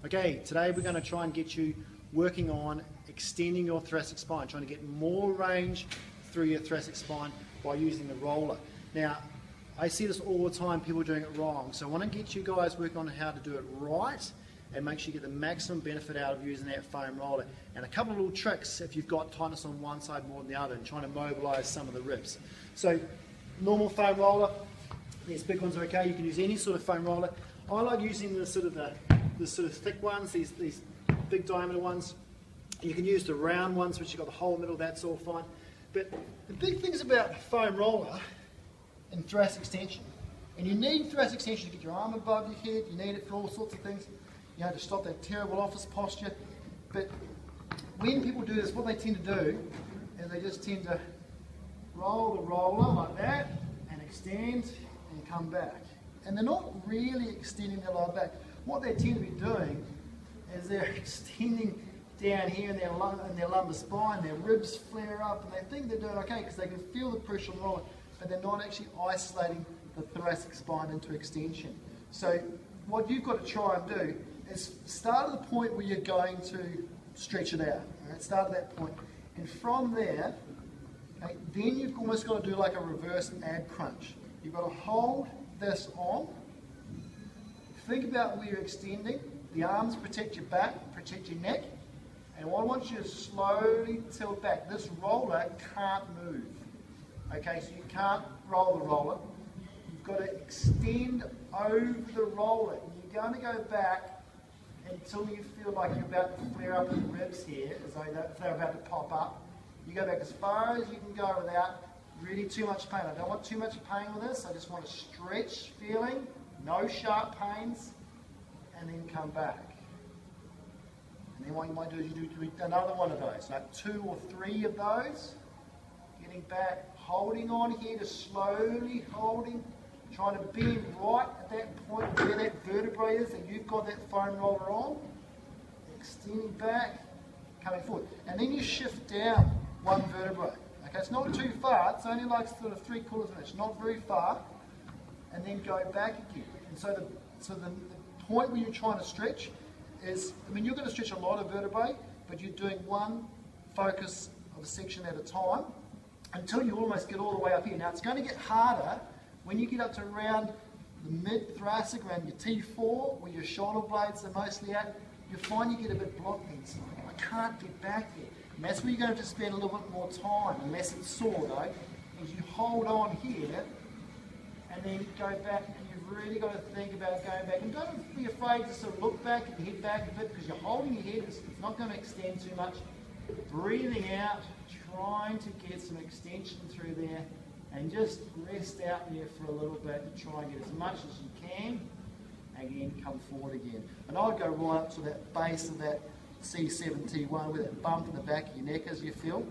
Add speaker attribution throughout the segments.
Speaker 1: Okay, today we're going to try and get you working on extending your thoracic spine, trying to get more range through your thoracic spine by using the roller. Now, I see this all the time, people doing it wrong, so I want to get you guys working on how to do it right and make sure you get the maximum benefit out of using that foam roller. And a couple of little tricks if you've got tightness on one side more than the other and trying to mobilize some of the ribs. So, normal foam roller, these big ones are okay, you can use any sort of foam roller. I like using the sort of thick ones, these big diameter ones. You can use the round ones which you've got the hole in the middle, that's all fine. But the big things about foam roller and thoracic extension, and you need thoracic extension to get your arm above your head, you need it for all sorts of things, you know, to stop that terrible office posture. But when people do this, what they tend to do is they just tend to roll the roller like that and extend and come back. And they're not really extending their lower back. What they tend to be doing is they're extending down here in their lumbar spine, their ribs flare up, and they think they're doing okay because they can feel the pressure on the roller, but they're not actually isolating the thoracic spine into extension. So what you've got to try and do is start at the point where you're going to stretch it out. Right? Start at that point. And from there, okay, then you've almost got to do like a reverse ab crunch. You've got to hold this on. Think about where you're extending. The arms protect your back, protect your neck. And I want you to slowly tilt back. This roller can't move. Okay, so you can't roll the roller. You've got to extend over the roller. And you're going to go back until you feel like you're about to flare up your ribs here, as though they're about to pop up. You go back as far as you can go without really too much pain. I don't want too much pain with this. I just want a stretch feeling, no sharp pains, and then come back. And then what you might do is you do another one of those, like 2 or 3 of those. Getting back, holding on here to slowly holding, trying to bend right at that point where that vertebrae is that you've got that foam roller on. Extending back, coming forward. And then you shift down one vertebrae. Okay, it's not too far, it's only like sort of 3/4 of an inch, not very far, and then go back again. And so the point where you're trying to stretch is, I mean, you're going to stretch a lot of vertebrae, but you're doing one focus of a section at a time until you almost get all the way up here. Now, it's going to get harder when you get up to around the mid-thoracic, around your T4, where your shoulder blades are mostly at. You'll find you get a bit blocked inside. I can't get back there. And that's where you're going to have to spend a little bit more time, unless it's sore though, is you hold on here and then go back, and you've really got to think about going back. And don't be afraid to sort of look back and head back a bit, because you're holding your head, it's not going to extend too much. Breathing out, trying to get some extension through there, and just rest out there for a little bit to try and get as much as you can. Again, come forward again. And I'd go right up to that base of that C7T1 with that bump in the back of your neck as you feel,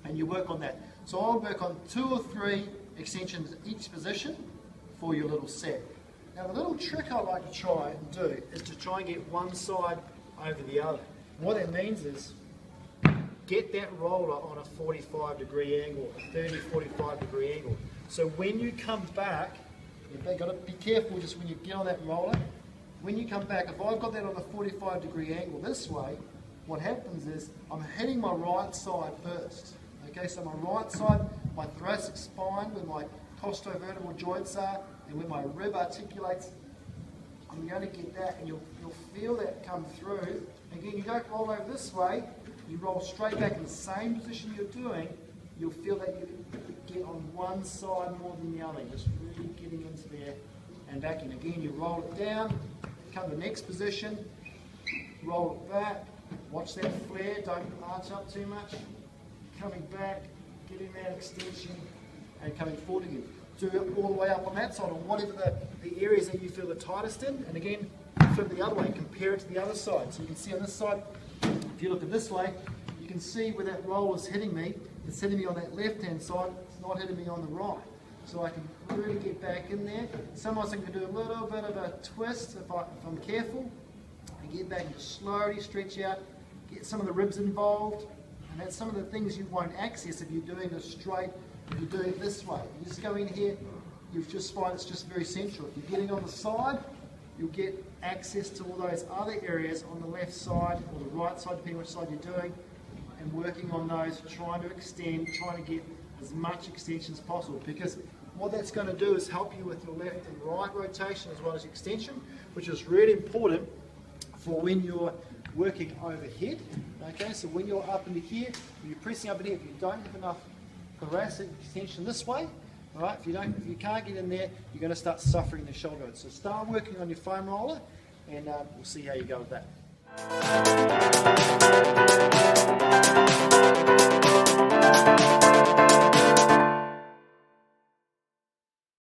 Speaker 1: and you work on that. So I'll work on 2 or 3 extensions in each position for your little set. Now the little trick I like to try and do is to try and get one side over the other. And what that means is get that roller on a 45-degree angle, a 30-45-degree angle. So when you come back, you've got to be careful just when you get on that roller. When you come back, if I've got that on a 45-degree angle this way, what happens is I'm hitting my right side first. Okay, so my right side, my thoracic spine, where my costovertebral joints are, and where my rib articulates, I'm going to get that, and you'll feel that come through. Again, you don't roll over this way, you roll straight back in the same position you're doing, you'll feel that you get on one side more than the other, just really getting into there and back in. Again, you roll it down, come to the next position, roll it back, watch that flare, don't arch up too much, coming back, getting that extension, and coming forward again. do it all the way up on that side, or whatever the areas that you feel the tightest in. And again, flip the other way, compare it to the other side. So you can see on this side, if you look at this way, you can see where that roll is hitting me. It's hitting me on that left-hand side, it's not hitting me on the right. So I can really get back in there. Sometimes I can do a little bit of a twist if I'm careful, and get back and slowly stretch out, get some of the ribs involved, and that's some of the things you won't access if you're doing this straight, if you're doing it this way. You just go in here, you just find it's just very central. If you're getting on the side, you'll get access to all those other areas on the left side or the right side, depending which side you're doing, and working on those, trying to extend, trying to get as much extension as possible, because what that's going to do is help you with your left and right rotation as well as extension, which is really important for when you're working overhead. Okay, so when you're up into here, when you're pressing up in here, if you don't have enough thoracic extension this way, all right, if you can't get in there, you're going to start suffering the shoulder. So start working on your foam roller, and we'll see how you go with that.